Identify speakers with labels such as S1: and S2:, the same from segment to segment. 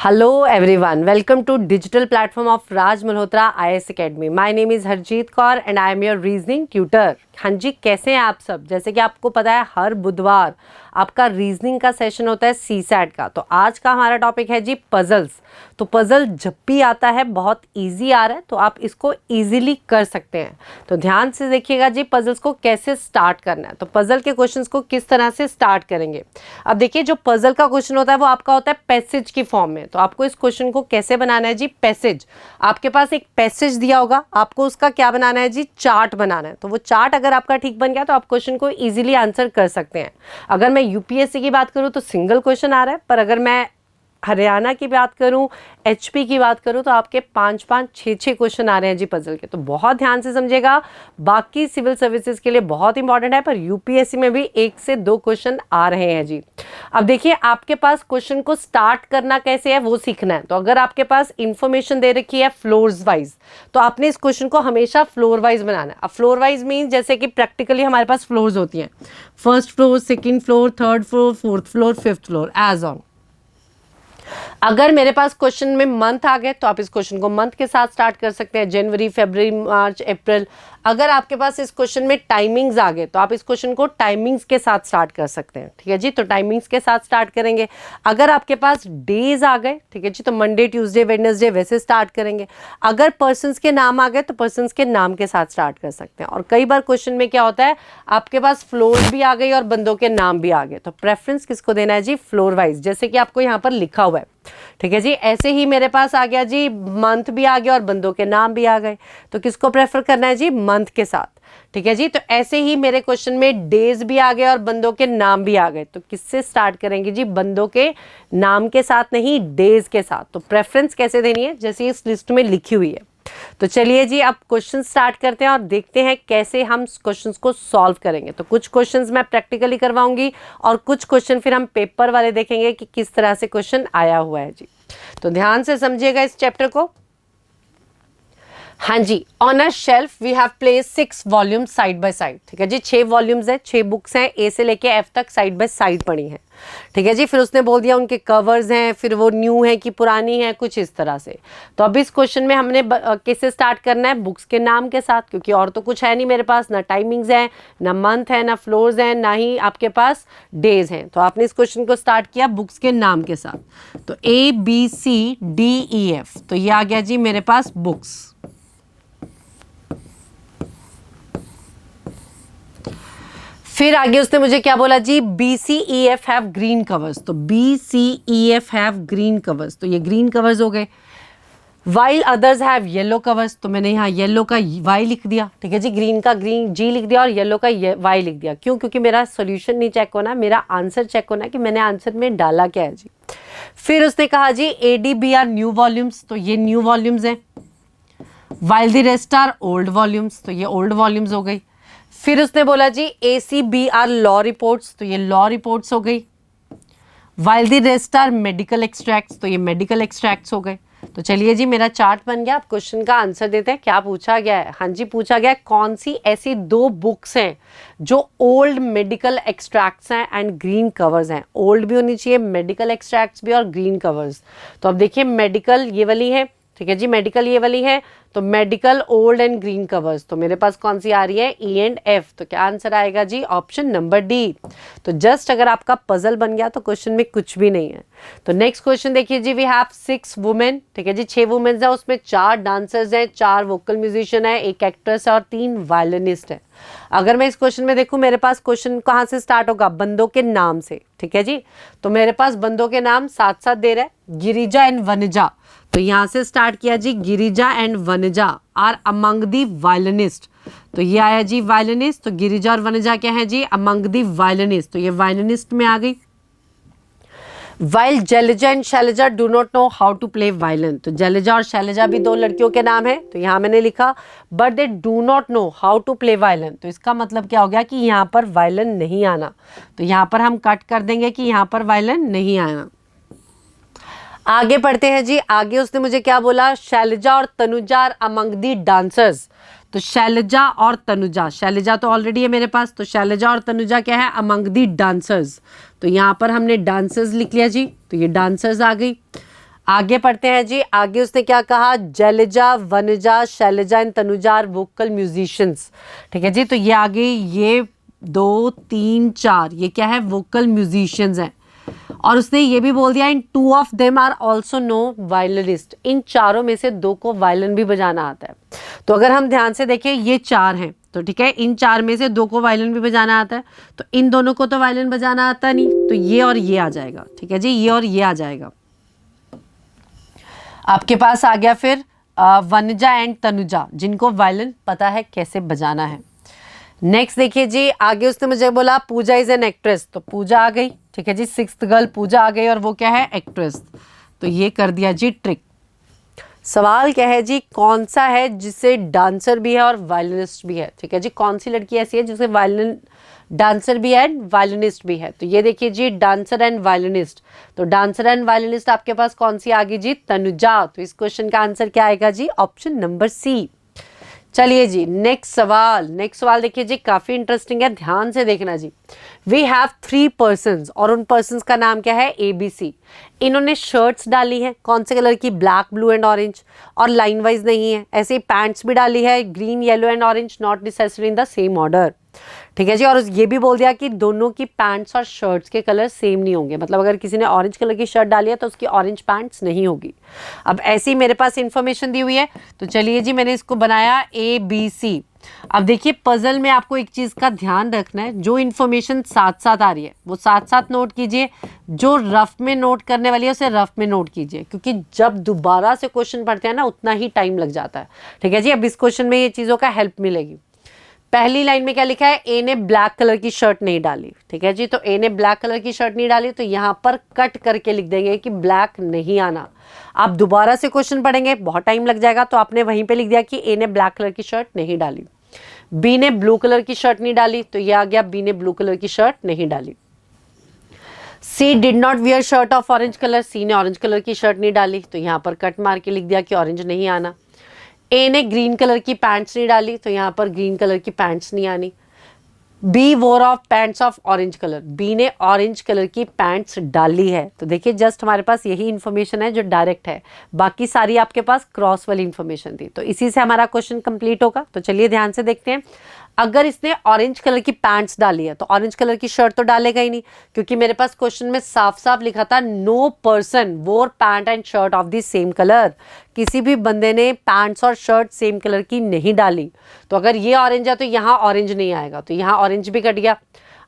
S1: Hello everyone, welcome to digital platform of Raj Malhotra IAS Academy. My name is Harjeet Kaur and I am your reasoning tutor. हाँ जी, कैसे हैं आप सब? जैसे कि आपको पता है हर बुधवार आपका रीजनिंग का सेशन होता है सीसैट का। तो आज का हमारा टॉपिक है जी पजल्स। तो पजल जब भी आता है बहुत इजी आ रहा है, तो आप इसको इजीली कर सकते हैं। तो ध्यान से देखिएगा जी पजल्स को कैसे स्टार्ट करना है। तो पजल के क्वेश्चंस को किस तरह से स्टार्ट करेंगे। अब देखिए जो पजल का क्वेश्चन होता है वो आपका होता है पैसेज की फॉर्म में। तो आपको इस क्वेश्चन को कैसे बनाना है जी पैसेज। आपके पास एक पैसेज दिया होगा, आपको उसका क्या बनाना है जी चार्ट बनाना है। तो वो चार्ट अगर आपका ठीक बन गया तो आप क्वेश्चन को इजीली आंसर कर सकते हैं। अगर मैं यूपीएससी की बात करूं तो सिंगल क्वेश्चन आ रहा है, पर अगर मैं हरियाणा की बात करूं, एचपी की बात करूं तो आपके 5-5, 6-6 क्वेश्चन आ रहे हैं जी पजल के। तो बहुत ध्यान से समझिएगा, बाकी सिविल सर्विसेज के लिए बहुत इंपॉर्टेंट है, पर यूपीएससी में भी 1 से 2 क्वेश्चन आ रहे हैं जी। अब देखिए आपके पास क्वेश्चन को स्टार्ट करना कैसे है वो सीखना है। तो अगर आपके पास इंफॉर्मेशन दे रखी है फ्लोर्स वाइज, तो आपने इस क्वेश्चन को हमेशा फ्लोर वाइज बनाना है। अब फ्लोर वाइज मीन जैसे कि प्रैक्टिकली हमारे पास फ्लोर्स होती हैं, first floor, second floor, third floor, fourth floor, fifth floor, as on. अगर मेरे पास क्वेश्चन में मंथ आ गए तो आप इस क्वेश्चन को मंथ के साथ स्टार्ट कर सकते हैं, जनवरी, फरवरी, मार्च, अप्रैल। अगर आपके पास इस क्वेश्चन में टाइमिंग्स आ गए तो आप इस क्वेश्चन को टाइमिंग्स के साथ स्टार्ट कर सकते हैं। ठीक है जी, तो टाइमिंग्स के साथ स्टार्ट करेंगे। अगर आपके पास डेज आ गए, ठीक है जी, तो मंडे, ट्यूसडे, वेडनेसडे वैसे स्टार्ट करेंगे। अगर पर्सन्स के नाम आ गए तो पर्सन्स के नाम के साथ स्टार्ट कर सकते हैं। और कई बार क्वेश्चन में क्या होता है, आपके पास फ्लोर भी आ गई और बंदों के नाम भी आ गए, तो प्रेफरेंस किसको देना है जी फ्लोर वाइज, जैसे कि आपको यहाँ पर लिखा हुआ है। ठीक है जी, ऐसे ही मेरे पास आ गया जी मंथ भी आ गया और बंदों के नाम भी आ गए, तो किसको प्रेफर करना है जी मंथ के साथ। ठीक है जी, तो ऐसे ही मेरे क्वेश्चन में डेज भी आ गए और बंदों के नाम भी आ गए, तो किससे स्टार्ट करेंगे जी बंदों के नाम के साथ, नहीं डेज के साथ। तो प्रेफरेंस कैसे देनी है जैसे इस लिस्ट में लिखी हुई है। तो चलिए जी अब क्वेश्चन स्टार्ट करते हैं और देखते हैं कैसे हम क्वेश्चंस को सॉल्व करेंगे। तो कुछ क्वेश्चंस मैं प्रैक्टिकली करवाऊंगी और कुछ क्वेश्चन फिर हम पेपर वाले देखेंगे कि किस तरह से क्वेश्चन आया हुआ है जी। तो ध्यान से समझिएगा इस चैप्टर को। हाँ जी, on a shelf we have place 6 volumes side by side. ठीक है जी, 6 वॉल्यूम्स है, 6 बुक्स हैं, ए से लेके एफ तक साइड बाय साइड पड़ी हैं। ठीक है जी, फिर उसने बोल दिया उनके कवर्स हैं, फिर वो न्यू है कि पुरानी है, कुछ इस तरह से। तो अब इस क्वेश्चन में हमने कैसे स्टार्ट करना है, बुक्स के नाम के साथ, क्योंकि और तो कुछ है नहीं मेरे पास, ना टाइमिंग्स है, ना मंथ है, ना फ्लोर्स हैं, ना ही आपके पास डेज हैं। तो आपने इस क्वेश्चन को स्टार्ट किया बुक्स के नाम के साथ। तो ABCDEF, तो ये आ गया जी मेरे पास बुक्स। फिर आगे उसने मुझे क्या बोला जी, BCEF हैव ग्रीन कवर्स। तो BCEF हैव ग्रीन कवर्स, तो ये ग्रीन कवर्स हो गए। While others have yellow covers, तो मैंने यहाँ येलो का वाई लिख दिया। ठीक है जी, ग्रीन का ग्रीन जी लिख दिया और येलो का वाई लिख दिया। क्यों? क्योंकि मेरा सोल्यूशन नहीं चेक होना, मेरा आंसर चेक होना कि मैंने आंसर में डाला क्या है जी। फिर उसने कहा जी ADB आर न्यू वॉल्यूम्स, तो ये न्यू वॉल्यूम्स हैं। While the rest are old volumes, तो ये ओल्ड वॉल्यूम्स हो गई। फिर उसने बोला जी ACB आर लॉ रिपोर्ट्स, तो ये लॉ रिपोर्ट्स हो गई। While the rest are medical extracts, तो ये मेडिकल एक्सट्रैक्ट्स हो गए। तो चलिए जी मेरा चार्ट बन गया। आप क्वेश्चन का आंसर देते हैं। क्या पूछा गया है? हाँ जी, पूछा गया है कौन सी ऐसी 2 बुक्स हैं जो ओल्ड मेडिकल एक्सट्रैक्ट्स हैं एंड ग्रीन कवर्स हैं। ओल्ड भी होनी चाहिए, मेडिकल एक्सट्रैक्ट्स भी और ग्रीन कवर्स। तो अब देखिए मेडिकल ये वाली है, ठीक है जी, मेडिकल ये वाली है, तो medical old and green covers. तो मेरे पास कौन सी आ रही है E एंड F, तो क्या आंसर आएगा जी ऑप्शन नंबर डी। तो जस्ट अगर आपका पजल बन गया तो क्वेश्चन में कुछ भी नहीं है। तो नेक्स्ट क्वेश्चन देखिए जी, वी हैव 6 वुमेन। ठीक है जी, 6 वुमेन्स है, उसमें 4 डांसर्स हैं, 4 वोकल म्यूजिशियन है, 1 एक्ट्रेस है और 3 वायलिनिस्ट है। अगर मैं इस क्वेश्चन में देखूं, मेरे पास क्वेश्चन कहाँ से स्टार्ट होगा, बंदों के नाम से। ठीक है जी, तो मेरे पास बंदों के नाम साथ साथ दे रहा है, गिरिजा एंड वनजा। तो यहां से स्टार्ट किया जी, Girija and Vanaja are among the violinist. तो ये आया जी वायलिनिस्ट। तो गिरिजा और वनजा क्या है जी, अमंग दी वायलिनिस्ट, तो ये वायलिनिस्ट में आ गई। While Jalaja and Shailaja do not know how to play violin, तो जलजा और शैलजा भी 2 लड़कियों के नाम है। तो यहाँ मैंने लिखा but they do not know how to play violin, तो इसका मतलब क्या हो गया कि यहाँ पर वायलिन नहीं आना। तो यहाँ पर हम कट कर देंगे कि यहाँ पर वायलिन नहीं आना। आगे पढ़ते हैं जी। आगे उसने मुझे क्या बोला, शैलजा और Tanuja are among the dancers. तो शैलजा और तनुजा, शैलजा तो ऑलरेडी है मेरे पास, तो शैलजा और तनुजा क्या है, अमंग दी डांसर्स। तो यहाँ पर हमने डांसर्स लिख लिया जी, तो ये डांसर्स आ गई। आगे पढ़ते हैं जी। आगे उसने क्या कहा, Jalaja, Vanaja, Shailaja and Tanuja are vocal musicians. ठीक है जी, तो ये आगे ये 2 3 4 ये क्या है, वोकल म्यूजिशियंस हैं। और उसने ये भी बोल दिया इन 2 of them are also no violinist, इन चारों में से 2 को वायलिन भी बजाना आता है। तो अगर हम ध्यान से देखें ये 4 हैं, तो ठीक है, इन 4 में से 2 को वायलिन भी बजाना आता है, तो इन दोनों को तो वायलिन बजाना आता नहीं, तो ये और ये आ जाएगा। ठीक है जी, ये और ये आ जाएगा। आपके पास आ गया फिर वनजा एंड तनुजा, जिनको वायलिन पता है कैसे बजाना है। नेक्स्ट देखिए जी, आगे उसने मुझे बोला पूजा इज एन एक्ट्रेस, तो पूजा आ गई। ठीक है जी, 6th गर्ल पूजा आ गई और वो क्या है, एक्ट्रेस। तो ये कर दिया जी ट्रिक। सवाल क्या है जी, कौन सा है जिसे डांसर भी है और वायलिनिस्ट भी है। ठीक है जी, कौन सी लड़की ऐसी है जिसे वायलिन डांसर भी है एंड वायलिनिस्ट भी है। तो ये देखिए जी, डांसर एंड वायलिनिस्ट। तो डांसर एंड वायलिनिस्ट आपके पास कौन सी आ गई जी, तनुजा। तो इस क्वेश्चन का आंसर क्या आएगा जी, ऑप्शन नंबर सी। चलिए जी, नेक्स्ट सवाल देखिए जी, काफी इंटरेस्टिंग है, ध्यान से देखना जी। वी हैव 3 पर्सन्स और उन पर्सन्स का नाम क्या है, ABC। इन्होंने शर्ट्स डाली है, कौन से कलर की, ब्लैक, ब्लू एंड ऑरेंज, और लाइन वाइज नहीं है। ऐसे ही पैंट्स भी डाली है, green, yellow and orange, not necessary in the same order. ठीक है जी, और ये भी बोल दिया कि दोनों की पैंट्स और शर्ट्स के कलर सेम नहीं होंगे, मतलब अगर किसी ने ऑरेंज कलर की शर्ट डाली है तो उसकी ऑरेंज पैंट्स नहीं होगी। अब ऐसी मेरे पास इंफॉर्मेशन दी हुई है, तो चलिए जी, मैंने इसको बनाया ABC। अब देखिए, पजल में आपको एक चीज का ध्यान रखना है, जो इन्फॉर्मेशन साथ साथ आ रही है वो साथ साथ नोट कीजिए, जो रफ में नोट करने वाली है उसे रफ में नोट कीजिए, क्योंकि जब दोबारा से क्वेश्चन पढ़ते हैं ना उतना ही टाइम लग जाता है। ठीक है जी, अब इस क्वेश्चन में ये चीजों का हेल्प मिलेगी। पहली लाइन में क्या लिखा है, ए ने ब्लैक कलर की शर्ट नहीं डाली। ठीक है जी, तो ए ने ब्लैक कलर की शर्ट नहीं डाली, तो यहाँ पर कट करके लिख देंगे कि ब्लैक नहीं आना। आप दोबारा से क्वेश्चन पढ़ेंगे, बहुत टाइम लग जाएगा, तो आपने वहीं पे लिख दिया कि ए ने ब्लैक कलर की शर्ट नहीं डाली। बी ने ब्लू कलर की शर्ट नहीं डाली, तो ये आ गया बी ने ब्लू कलर की शर्ट नहीं डाली। C did not wear shirt of orange colour, C ने ऑरेंज कलर की शर्ट नहीं डाली, तो यहाँ पर कट मार के लिख दिया कि ऑरेंज नहीं आना। ए ने ग्रीन कलर की पैंट्स नहीं डाली, तो यहाँ पर ग्रीन कलर की पैंट्स नहीं आनी। B wore of pants of orange colour, B ने ऑरेंज कलर की पैंट्स डाली है। तो देखिए, जस्ट हमारे पास यही इन्फॉर्मेशन है जो डायरेक्ट है, बाकी सारी आपके पास क्रॉस वाली इन्फॉर्मेशन थी। तो इसी से हमारा क्वेश्चन कंप्लीट होगा। तो चलिए ध्यान से देखते हैं। अगर इसने ऑरेंज कलर की पैंट्स डाली है तो ऑरेंज कलर की शर्ट तो डालेगा ही नहीं, क्योंकि मेरे पास क्वेश्चन में साफ साफ लिखा था नो पर्सन वोर pant and shirt of the same colour. किसी भी बंदे ने पैंट्स और शर्ट सेम कलर की नहीं डाली। तो अगर ये ऑरेंज है तो यहाँ ऑरेंज नहीं आएगा, तो यहाँ ऑरेंज भी कट गया।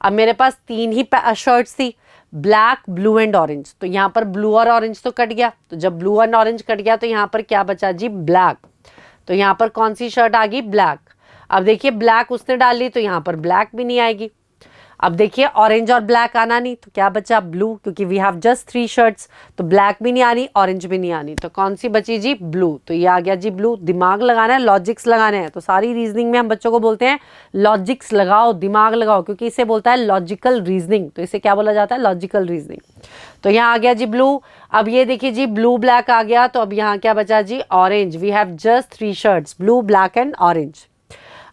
S1: अब मेरे पास 3 ही शर्ट्स थी, ब्लैक, ब्लू एंड ऑरेंज, तो यहाँ पर ब्लू और ऑरेंज तो कट गया। तो जब ब्लू एंड ऑरेंज कट गया तो यहाँ पर क्या बचा जी, ब्लैक। तो यहाँ पर कौन सी शर्ट आ गई, ब्लैक। अब देखिए, ब्लैक उसने डाल ली तो यहाँ पर ब्लैक भी नहीं आएगी। अब देखिए, ऑरेंज और ब्लैक आना नहीं, तो क्या बचा, ब्लू, क्योंकि वी हैव जस्ट 3 शर्ट्स, तो ब्लैक भी नहीं आनी, ऑरेंज भी नहीं आनी, तो कौन सी बची जी, ब्लू। तो ये आ गया जी ब्लू। दिमाग लगाना है, लॉजिक्स लगाने हैं। तो सारी रीजनिंग में हम बच्चों को बोलते हैं लॉजिक्स लगाओ, दिमाग लगाओ, क्योंकि इसे बोलता है लॉजिकल रीजनिंग। तो इसे क्या बोला जाता है, लॉजिकल रीजनिंग। तो यहाँ आ गया जी ब्लू। अब ये देखिए जी, ब्लू ब्लैक आ गया, तो अब यहाँ क्या बचा जी, orange. We have just 3 shirts, blue, black and orange.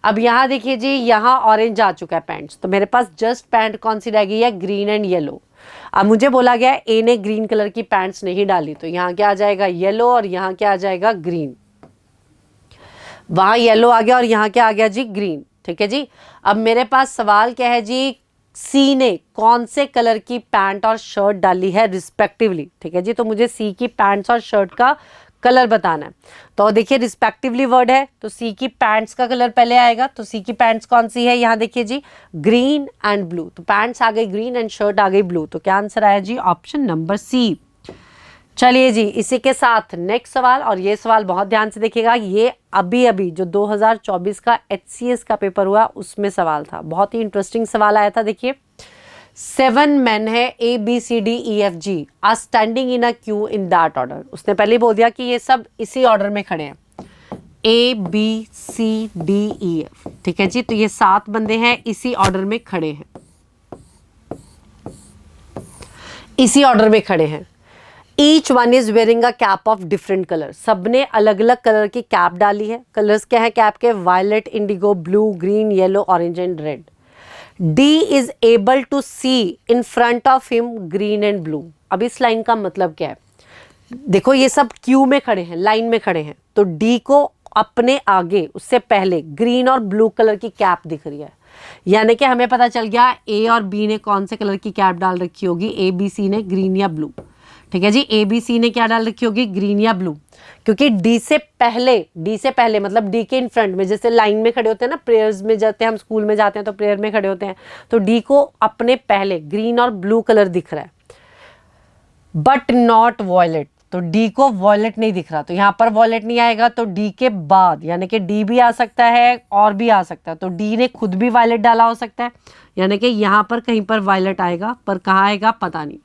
S1: अब यहाँ देखिए जी, यहाँ ऑरेंज आ चुका है पैंट्स, तो मेरे पास जस्ट पैंट कौन सी रह गई है, ग्रीन एंड येलो। अब मुझे बोला गया है ए ने ग्रीन कलर की पैंट्स नहीं डाली, तो यहाँ क्या आ जाएगा, येलो, और यहाँ क्या आ जाएगा, ग्रीन। वहां येलो आ गया और यहाँ क्या आ गया जी, ग्रीन। ठीक है जी। अब मेरे पास सवाल क्या है जी, सी ने कौन से कलर की पैंट और शर्ट डाली है रिस्पेक्टिवली। ठीक है जी, तो मुझे सी की पैंट्स और शर्ट का कलर बताना है। तो देखिए, रिस्पेक्टिवली वर्ड है, तो सी की पैंट्स का कलर पहले आएगा। तो सी की पैंट्स कौन सी है, यहाँ देखिए जी, ग्रीन एंड ब्लू। तो पैंट्स आ गई ग्रीन एंड शर्ट आ गई ब्लू, तो क्या आंसर आया जी, ऑप्शन नंबर सी। चलिए जी, इसी के साथ नेक्स्ट सवाल, और ये सवाल बहुत ध्यान से देखिएगा, ये अभी अभी जो 2024 का HCS का पेपर हुआ उसमें सवाल था, बहुत ही इंटरेस्टिंग सवाल आया था। देखिए, 7 men है, ABCDEFG are standing in a queue in that order. उसने पहले ही बोल दिया कि ये सब इसी ऑर्डर में खड़े हैं, ABCDEF। ठीक है जी, तो ये 7 बंदे हैं, इसी ऑर्डर में खड़े हैं, इसी ऑर्डर में खड़े हैं। Each one is wearing a cap of different colour, सबने अलग अलग कलर की कैप डाली है। कलर्स क्या है कैप के, violet, indigo, blue, green, yellow, orange and red. D is able to see in front of him green and blue। अब इस लाइन का मतलब क्या है, देखो ये सब क्यू में खड़े हैं, लाइन में खड़े हैं, तो डी को अपने आगे उससे पहले ग्रीन और ब्लू कलर की कैप दिख रही है, यानी कि हमें पता चल गया ए और बी ने कौन से कलर की कैप डाल रखी होगी, ए बी सी ने ग्रीन या ब्लू। ठीक है जी, ए बी सी ने क्या डाल रखी होगी, ग्रीन या ब्लू, क्योंकि डी से पहले मतलब डी के इन फ्रंट में, जैसे लाइन में खड़े होते हैं ना, प्रेयर्स में जाते हैं हम, स्कूल में जाते हैं तो प्रेयर में खड़े होते हैं, तो डी को अपने पहले ग्रीन और ब्लू कलर दिख रहा है, बट नॉट वॉयलेट। तो डी को वॉयलेट नहीं दिख रहा, तो यहाँ पर वॉयलेट नहीं आएगा, तो डी के बाद यानी कि डी भी आ सकता है और भी आ सकता है, तो डी ने खुद भी वायलेट डाला हो सकता है, यानी कि यहाँ पर कहीं पर वायलेट आएगा, पर कहाँ आएगा पता नहीं।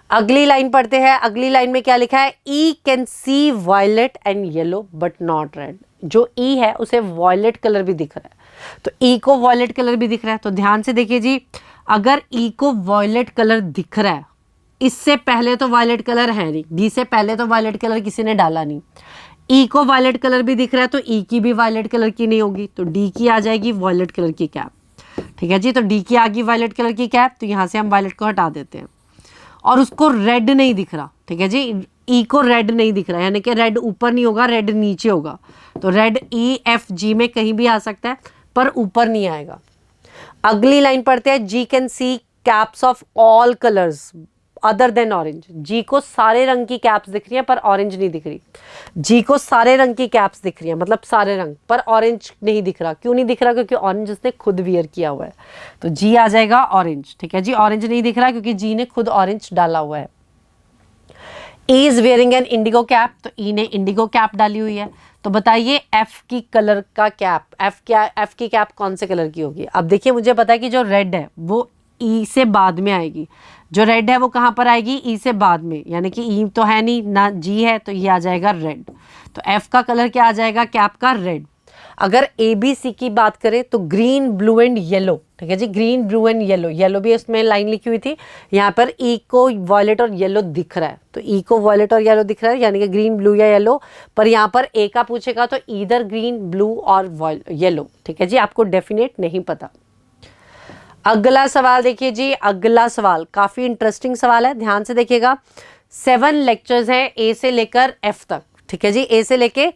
S1: अगली लाइन पढ़ते हैं, अगली लाइन में क्या लिखा है, E can see violet and yellow but not red. जो ई है उसे वॉयलेट कलर भी दिख रहा है, तो ई को वॉयलेट कलर भी दिख रहा है, तो ध्यान से देखिए जी, अगर ई को वॉयलेट कलर दिख रहा है, इससे पहले तो वायलेट कलर है नहीं, डी से पहले तो वायलेट कलर किसी ने डाला नहीं, ई को वायलेट कलर भी दिख रहा है, तो ई की भी वायलेट कलर की नहीं होगी, तो डी की आ जाएगी वायलेट कलर की कैप। ठीक है जी, तो डी की आ गई वायलेट कलर की कैप, तो यहाँ से हम वायलेट को हटा देते हैं, और उसको रेड नहीं दिख रहा। ठीक है जी, ई को रेड नहीं दिख रहा, यानी कि रेड ऊपर नहीं होगा, रेड नीचे होगा, तो रेड ई एफ जी में कहीं भी आ सकता है, पर ऊपर नहीं आएगा। अगली लाइन पढ़ते हैं, G can see caps of all colours other than orange. G को सारे रंग की कैप्स दिख रही हैं, पर ऑरेंज नहीं दिख रही। जी को सारे रंग की कैप्स दिख रही हैं, मतलब सारे रंग, पर ऑरेंज नहीं दिख रहा। क्यों नहीं दिख रहा? क्योंकि ऑरेंज उसने खुद वियर किया हुआ है, तो जी आ जाएगा ऑरेंज। ठीक है जी, ऑरेंज नहीं दिख रहा क्योंकि जी ने खुद ऑरेंज डाला हुआ है। E is wearing N Indigo cap, तो ई ने इंडिगो कैप डाली हुई है। तो बताइए एफ की कलर का कैप, एफ की कैप कौन से कलर की होगी? अब देखिए, मुझे पता है कि जो रेड है वो ई से बाद में आएगी, जो रेड है वो कहाँ पर आएगी? ई से बाद में, यानी कि ई तो है नहीं ना, जी है, तो ये आ जाएगा रेड। तो एफ का कलर क्या आ जाएगा कैप का? रेड। अगर ए बी सी की बात करें तो ग्रीन ब्लू एंड येलो। ठीक है जी, green blue and yellow, yellow भी उसमें लाइन लिखी हुई थी, यहाँ पर ई को वॉयलेट और येलो दिख रहा है, तो ई को वॉयलेट और येलो दिख रहा है, यानी कि ग्रीन ब्लू या येलो। पर यहाँ पर ए का पूछेगा तो इधर ग्रीन ब्लू और येलो। ठीक है जी, आपको डेफिनेट नहीं पता। अगला सवाल देखिए जी, अगला सवाल काफी इंटरेस्टिंग सवाल है, ध्यान से देखिएगा। 7 लेक्चर्स हैं ए से लेकर एफ तक। ठीक है जी, ए से लेके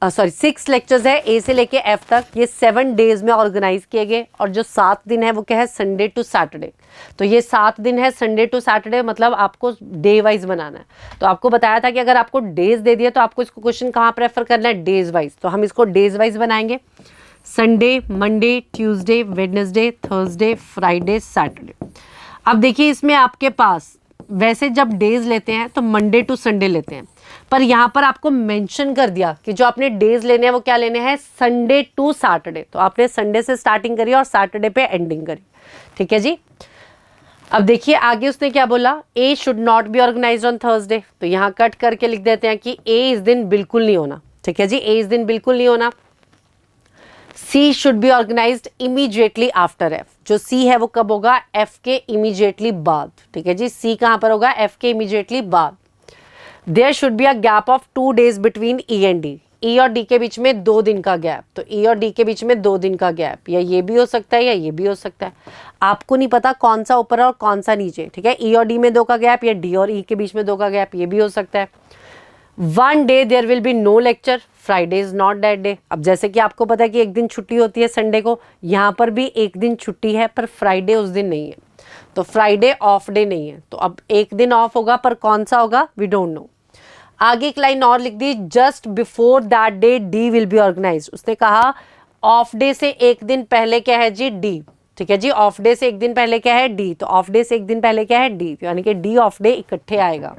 S1: 6 लेक्चर्स है ए से लेके एफ तक। ये 7 डेज में ऑर्गेनाइज किए गए, और जो 7 दिन है वो क्या है? Sunday to Saturday. तो ये 7 दिन है संडे टू सैटरडे, मतलब आपको डे वाइज बनाना है। तो आपको बताया था कि अगर आपको डेज दे दिया तो आपको इसको क्वेश्चन कहाँ प्रेफर करना है? Days wise. तो हम इसको डेज वाइज बनाएंगे, Sunday, Monday, Tuesday, Wednesday, Thursday, Friday, Saturday. अब देखिए, इसमें आपके पास वैसे जब डेज लेते हैं तो मंडे टू संडे लेते हैं, पर यहाँ पर आपको मेंशन कर दिया कि जो आपने डेज लेने हैं वो क्या लेने हैं? Sunday to Saturday. तो आपने संडे से स्टार्टिंग करी और सैटरडे पे एंडिंग करी। ठीक है जी, अब देखिए आगे उसने क्या बोला, A should not be organised on Thursday. तो यहाँ कट करके लिख देते हैं कि ए इस दिन बिल्कुल नहीं होना। ठीक है जी, ए इस दिन बिल्कुल नहीं होना। C should be organised immediately after F. जो सी है वो कब होगा? एफ के इमीडिएटली बाद। ठीक है जी, सी कहाँ पर होगा? एफ के इमीडिएटली बाद। There should be a gap of 2 days between E and D. E और डी के बीच में 2 दिन का गैप। तो ई और डी के बीच में 2 दिन का गैप, या ये भी हो सकता है या ये भी हो सकता है। आपको नहीं पता कौन सा ऊपर और कौन सा नीचे। ठीक है, ई और डी में 2 का गैप, या डी और ई के बीच में 2 का गैप, ये भी हो सकता है। 1 day there will be no lecture, Friday is not that day. अब जैसे कि आपको पता है कि एक दिन छुट्टी होती है संडे को, यहाँ पर भी एक दिन छुट्टी है, पर फ्राइडे उस दिन नहीं है, तो फ्राइडे ऑफ डे नहीं है। तो अब एक दिन ऑफ होगा, पर कौन सा होगा? We don't know. आगे एक लाइन और लिख दी, just before that day D will be organise. उसने कहा ऑफ डे से एक दिन पहले क्या है जी? डी। ठीक है जी, ऑफ डे से एक दिन पहले क्या है? डी। तो ऑफ डे से एक दिन पहले क्या है? डी, यानी कि डी ऑफ डे इकट्ठे आएगा।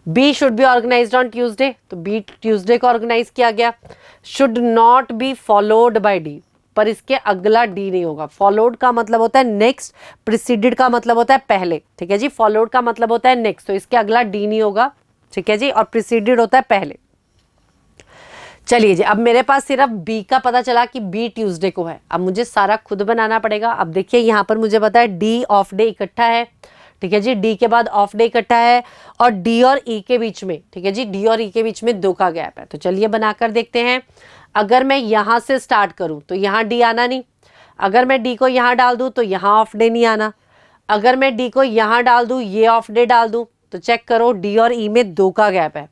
S1: B should be organised on Tuesday. तो बी ट्यूसडे को ऑर्गेनाइज किया गया। Should not be followed by D, पर इसके अगला डी नहीं होगा। फॉलोड का मतलब होता है नेक्स्ट, प्रिसीडेड का मतलब होता है पहले। ठीक है जी, फॉलोड का मतलब होता है नेक्स्ट, तो इसके अगला डी नहीं होगा। ठीक है जी, और प्रिसीडेड होता है पहले। चलिए जी, अब मेरे पास सिर्फ बी का पता चला कि बी ट्यूसडे को है। अब मुझे सारा खुद बनाना पड़ेगा। अब देखिए यहाँ पर मुझे पता है डी ऑफ डे इकट्ठा है। ठीक है जी, डी के बाद ऑफ डे इकट्ठा है, और डी और ई के बीच में, ठीक है जी, डी और ई के बीच में 2 का गैप है। तो चलिए बनाकर देखते हैं। अगर मैं यहाँ से स्टार्ट करूँ तो यहाँ डी आना नहीं। अगर मैं डी को यहाँ डाल दूँ तो यहाँ ऑफ डे नहीं आना। अगर मैं डी को यहाँ डाल दूँ, ये ऑफ डे डाल दूँ, तो चेक करो डी और ई में 2 का गैप है,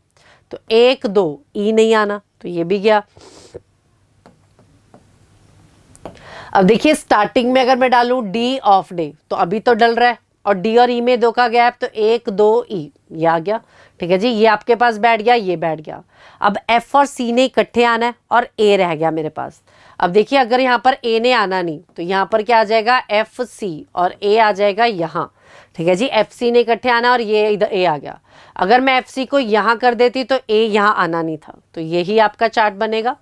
S1: तो 1 2 ई नहीं आना, तो ये भी गया। अब देखिए स्टार्टिंग में अगर मैं डालूं डी ऑफ डे तो अभी तो डल रहा है, और डी और ई में 2 का गैप, तो 1 2 ई, ये आ गया। ठीक है जी, ये आपके पास बैठ गया, ये बैठ गया। अब एफ और सी ने इकट्ठे आना है और ए रह गया मेरे पास। अब देखिए अगर यहाँ पर ए ने आना नहीं तो यहाँ पर क्या आ जाएगा, एफ सी, और ए आ जाएगा यहाँ। ठीक है जी, एफ सी ने इकट्ठे आना और ये इधर ए आ गया। अगर मैं एफ सी को यहाँ कर देती तो ए यहाँ आना नहीं था, तो यही आपका चार्ट बनेगा।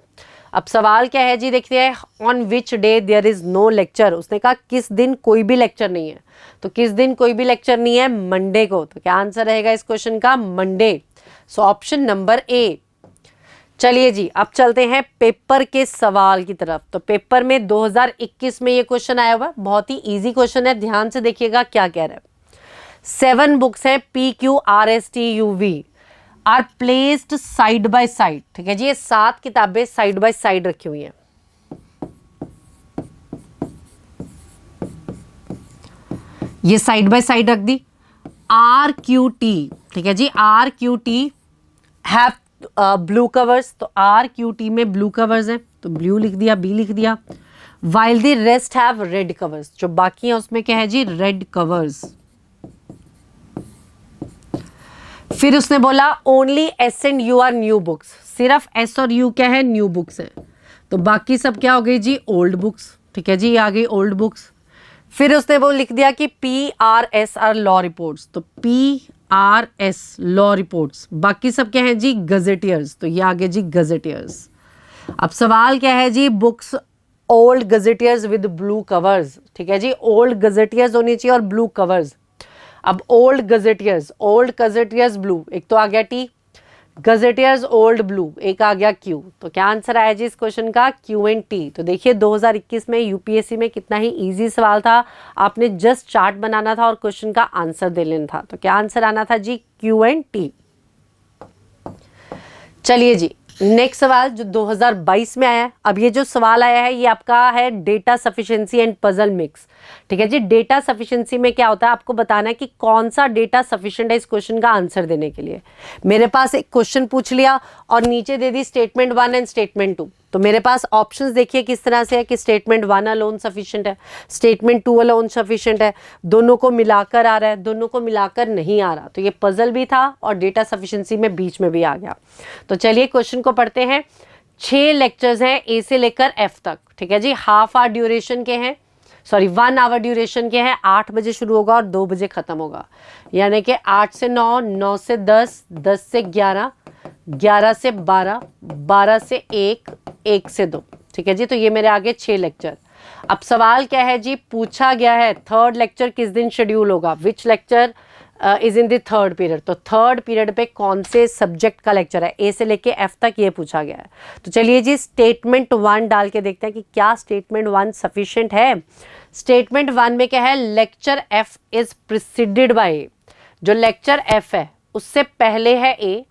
S1: अब सवाल क्या है जी, देखते हैं, on which day there is no lecture. उसने कहा किस दिन कोई भी लेक्चर नहीं है, तो किस दिन कोई भी लेक्चर नहीं है, मंडे को। तो क्या आंसर रहेगा इस क्वेश्चन का, Monday. So option number A. चलिए जी, अब चलते हैं पेपर के सवाल की तरफ। तो पेपर में 2021 में ये क्वेश्चन आया हुआ है, बहुत ही इजी क्वेश्चन है, ध्यान से देखिएगा क्या कह रहा है। 7 बुक्स हैं PQRSTUV are placed side by side. ठीक है जी, ये 7 किताबें साइड बाय साइड रखी हुई हैं। ये साइड बाय साइड रख दी। RQT, ठीक है जी, RQT हैव ब्लू कवर्स, तो RQT में ब्लू कवर्स हैं, तो ब्लू लिख दिया, बी लिख दिया। While the rest have read covers, जो बाकी हैं उसमें क्या है जी, रेड कवर्स। फिर उसने बोला only S and U are new books, सिर्फ एस और यू क्या है, न्यू बुक्स है, तो बाकी सब क्या हो गई जी, ओल्ड बुक्स। ठीक है जी, ये आ गई ओल्ड बुक्स। फिर उसने वो लिख दिया कि PRS आर लॉ रिपोर्ट्स, तो PRS लॉ रिपोर्ट्स, बाकी सब क्या है जी, गजेटियर्स, तो ये आ गए जी गजेटियर्स। अब सवाल क्या है जी, books old gazetteers with blue covers. ठीक है जी, ओल्ड गजेटियर्स होनी चाहिए और ब्लू कवर्स। अब ओल्ड गजेटियर्स ब्लू, एक तो आ गया टी, गजेटियर्स ओल्ड ब्लू, एक आ गया क्यू। तो क्या आंसर आया जी इस क्वेश्चन का, क्यू एंड टी। तो देखिए 2021 में यूपीएससी में कितना ही इजी सवाल था, आपने जस्ट चार्ट बनाना था और क्वेश्चन का आंसर दे लेना था। तो क्या आंसर आना था जी, क्यू एंड टी। चलिए जी, नेक्स्ट सवाल जो 2022 में आया है। अब ये जो सवाल आया है ये आपका है data sufficiency and puzzle mix. ठीक है जी, डेटा सफिशिएंसी में क्या होता है, आपको बताना है कि कौन सा डेटा सफिशिएंट है इस क्वेश्चन का आंसर देने के लिए। मेरे पास एक क्वेश्चन पूछ लिया और नीचे दे दी स्टेटमेंट 1 एंड स्टेटमेंट 2, तो मेरे पास ऑप्शंस देखिए किस तरह से है कि स्टेटमेंट 1 अलोन सफिशिएंट है, स्टेटमेंट 2 अलोन सफिशिएंट है, दोनों को मिलाकर आ रहा है, दोनों को मिलाकर नहीं आ रहा। तो ये पजल भी था और डेटा सफिशिएंसी में बीच में भी आ गया। तो चलिए क्वेश्चन को पढ़ते हैं। 6 लेक्चर्स हैं ए से लेकर एफ तक। ठीक है जी, हाफ आवर ड्यूरेशन के हैं, 1 आवर ड्यूरेशन के हैं। 8 बजे शुरू होगा और 2 बजे खत्म होगा, यानी कि 8 से 9, 9 से 10, 10 से 11, 11 से 12, 12 से 1, 1 से 2। ठीक है जी, तो ये मेरे आगे 6 लेक्चर। अब सवाल क्या है जी, पूछा गया है थर्ड लेक्चर किस दिन शेड्यूल होगा, which lecture is in the third period. तो थर्ड पीरियड पे कौन से सब्जेक्ट का लेक्चर है, ए से लेके एफ तक, ये पूछा गया है। तो चलिए जी स्टेटमेंट 1 डाल के देखते हैं कि क्या स्टेटमेंट 1 सफिशिएंट है। स्टेटमेंट 1 में क्या है, lecture F is preceded by, जो लेक्चर एफ है उससे पहले है ए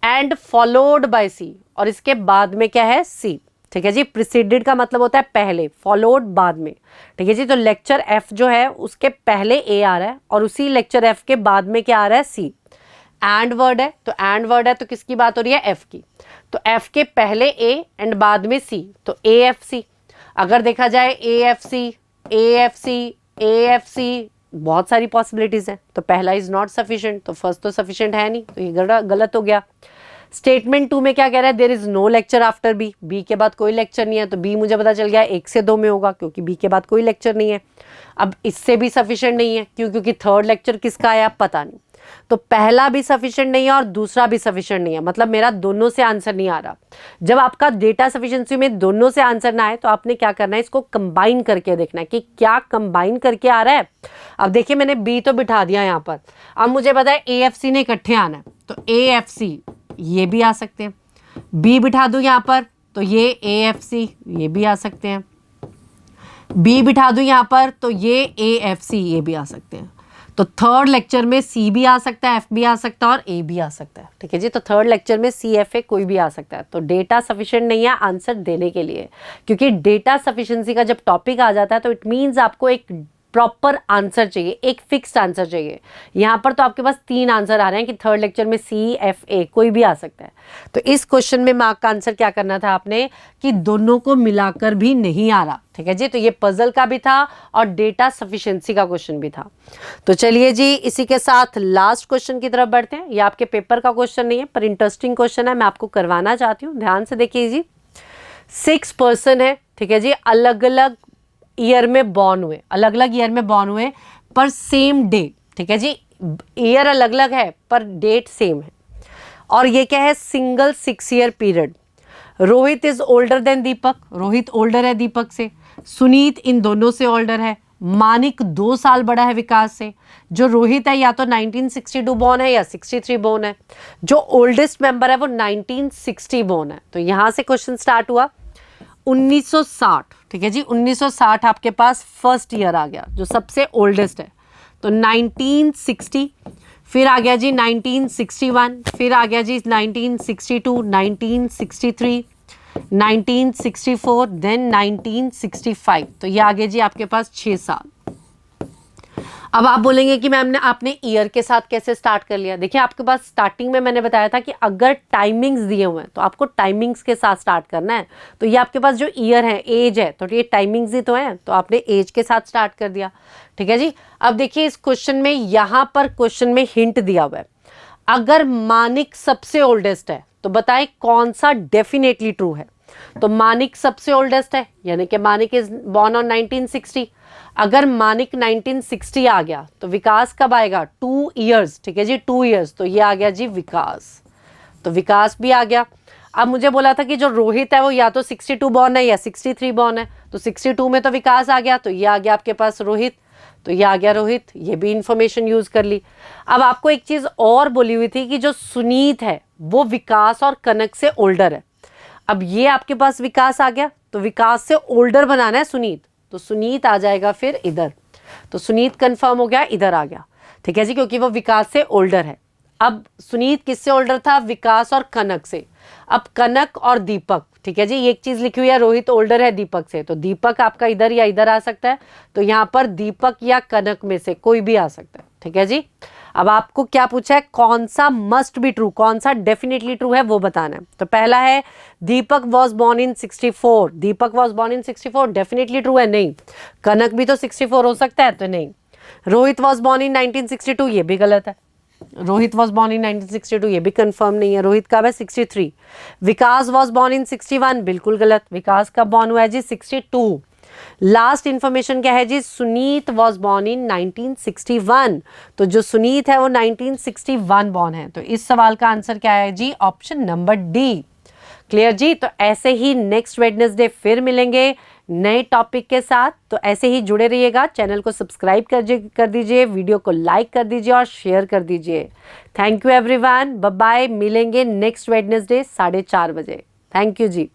S1: एंड फॉलोड बाय सी, और इसके बाद में क्या है, सी। ठीक है जी, प्रिसीडेड का मतलब होता है पहले, फॉलोड बाद में। ठीक है जी, तो लेक्चर एफ जो है उसके पहले ए आ रहा है और उसी लेक्चर एफ के बाद में क्या आ रहा है, सी। एंड वर्ड है, तो एंड वर्ड है तो किसकी बात हो रही है, एफ की। तो एफ के पहले ए एंड बाद में सी, तो ए एफ सी। अगर देखा जाए A F C, A F C, A F C, बहुत सारी पॉसिबिलिटीज हैं। तो पहला इज नॉट सफिशिएंट, तो फर्स्ट तो सफिशिएंट है नहीं, तो ये गलत हो गया। स्टेटमेंट 2 में क्या कह रहा है, there is no lecture after B, B के बाद कोई लेक्चर नहीं है, तो बी मुझे पता चल गया 1 से 2 में होगा क्योंकि बी के बाद कोई लेक्चर नहीं है। अब इससे भी सफिशिएंट नहीं है, क्यों, क्योंकि थर्ड लेक्चर किसका आया पता नहीं। तो पहला भी सफिशिएंट नहीं है और दूसरा भी सफिशिएंट नहीं है, मतलब मेरा दोनों से आंसर नहीं आ रहा। जब आपका डेटा सफिशिएंसी में दोनों से आंसर ना आए तो आपने क्या करना है, इसको कंबाइन करके देखना है कि क्या कंबाइन करके आ रहा है। अब देखिए मैंने बी तो बिठा दिया यहाँ पर, अब मुझे पता है ए एफ सी ने इकट्ठे आना है, तो ए एफ सी ये भी आ सकते हैं। बी बिठा दूं यहाँ पर, तो ये ए एफ सी ये भी आ सकते हैं। बी बिठा दूं यहाँ पर, तो ये ए एफ सी ये भी आ सकते हैं। तो थर्ड लेक्चर में सी भी आ सकता है, एफ भी आ सकता है और ए भी आ सकता है। ठीक है जी, तो थर्ड लेक्चर में सी एफ ए कोई भी आ सकता है। तो डेटा सफिशिएंट नहीं है आंसर देने के लिए, क्योंकि डेटा सफिशिएंसी का जब टॉपिक आ जाता है तो इट मीन्स आपको एक प्रॉपर आंसर चाहिए, एक फिक्स्ड आंसर चाहिए। यहाँ पर तो आपके पास 3 आंसर आ रहे हैं कि थर्ड लेक्चर में CFA कोई भी आ सकता है। तो इस क्वेश्चन में मार्क का आंसर क्या करना था आपने कि दोनों को मिलाकर भी नहीं आ रहा, ठीक है जी। तो ये पजल का भी था और डेटा सफिशिएंसी का क्वेश्चन भी था। तो चलिए जी, इसी के साथ लास्ट क्वेश्चन की तरफ बढ़ते हैं। ये आपके पेपर का क्वेश्चन नहीं है पर इंटरेस्टिंग क्वेश्चन है, मैं आपको करवाना चाहती हूँ। ध्यान से देखिए जी, 6 पर्सन है, ठीक है जी, अलग अलग ईयर में बॉर्न हुए, अलग अलग ईयर में बॉर्न हुए पर सेम डे, ठीक है जी। ईयर अलग अलग है पर डेट सेम है। और ये क्या है, single 6 year period. Rohit is older than Deepak, Rohit older है दीपक से। सुनीत इन दोनों से ओल्डर है। मानिक 2 साल बड़ा है विकास से। जो रोहित है या तो 1962 बॉर्न है या 63 बॉर्न है। जो ओल्डेस्ट मेंबर है वो 1960 बॉर्न है। तो यहां से क्वेश्चन स्टार्ट हुआ 1960, ठीक है जी। 1960 आपके पास फर्स्ट ईयर आ गया जो सबसे ओल्डेस्ट है। तो 1960, फिर आ गया जी 1961, फिर आ गया जी 1962, 1963, 1964, देन 1965। तो ये आ गया जी आपके पास 6 साल। अब आप बोलेंगे कि मैम ने आपने ईयर के साथ कैसे स्टार्ट कर लिया। देखिए आपके पास स्टार्टिंग में मैंने बताया था कि अगर टाइमिंग्स दिए हुए हैं तो आपको टाइमिंग्स के साथ स्टार्ट करना है। तो ये आपके पास जो ईयर है, एज है, तो ये टाइमिंग्स ही तो है, तो आपने एज के साथ स्टार्ट कर दिया, ठीक है जी। अब देखिए इस क्वेश्चन में, यहाँ पर क्वेश्चन में हिंट दिया हुआ है, अगर मानिक सबसे ओल्डेस्ट है तो बताएं कौन सा डेफिनेटली ट्रू है। तो मानिक सबसे ओल्डेस्ट है यानी कि मानिक इज बॉर्न ऑन 1960। अगर मानिक 1960 आ गया तो विकास कब आएगा, 2 इयर्स, ठीक है जी, 2 इयर्स। तो ये आ गया जी विकास, तो विकास भी आ गया। अब मुझे बोला था कि जो रोहित है वो या तो 62 बॉर्न है या 63 बॉर्न है, तो 62 में तो विकास आ गया, तो ये आ गया आपके पास रोहित, तो ये आ गया रोहित, ये भी इंफॉर्मेशन यूज कर ली। अब आपको एक चीज और बोली हुई थी कि जो सुनीत है वो विकास और कनक से ओल्डर है। अब ये आपके पास विकास आ गया, तो विकास से ओल्डर बनाना है सुनीत, तो सुनीत आ जाएगा फिर इधर। तो सुनीत कंफर्म हो गया, इधर आ गया, ठीक है जी, क्योंकि वो विकास से ओल्डर है। अब सुनीत किससे ओल्डर था, विकास और कनक से। अब कनक और दीपक, ठीक है जी, एक चीज लिखी हुई है रोहित ओल्डर है दीपक से, तो दीपक आपका इधर या इधर आ सकता है। तो यहाँ पर दीपक या कनक में से कोई भी आ सकता है, ठीक है जी। अब आपको क्या पूछा है, कौन सा मस्ट बी ट्रू, कौन सा डेफिनेटली ट्रू है वो बताना है। तो पहला है Deepak was born in 64, Deepak was born in 64 definitely true है, नहीं। कनक भी तो 64 हो सकता है, तो नहीं। रोहित वॉज बॉर्न इन 1962, ये भी गलत है। रोहित वॉज बॉर्न इन 1962, ये भी कंफर्म नहीं है, रोहित कब है 63। विकास वॉज बॉर्न इन 61, बिल्कुल गलत, विकास कब बॉर्न हुआ है जी 62। लास्ट इंफॉर्मेशन क्या है जी, सुनीत वॉज बॉर्न इन 1961, तो जो सुनीत है वो 1961 बॉर्न है। तो इस सवाल का आंसर क्या है जी, ऑप्शन नंबर डी। क्लियर जी। तो ऐसे ही नेक्स्ट वेडनेसडे फिर मिलेंगे नए टॉपिक के साथ, तो ऐसे ही जुड़े रहिएगा। चैनल को सब्सक्राइब कर दीजिए, वीडियो को लाइक कर दीजिए और शेयर कर दीजिए। Thank you everyone, bye bye, मिलेंगे नेक्स्ट वेडनेसडे 4:30 बजे। Thank you ji.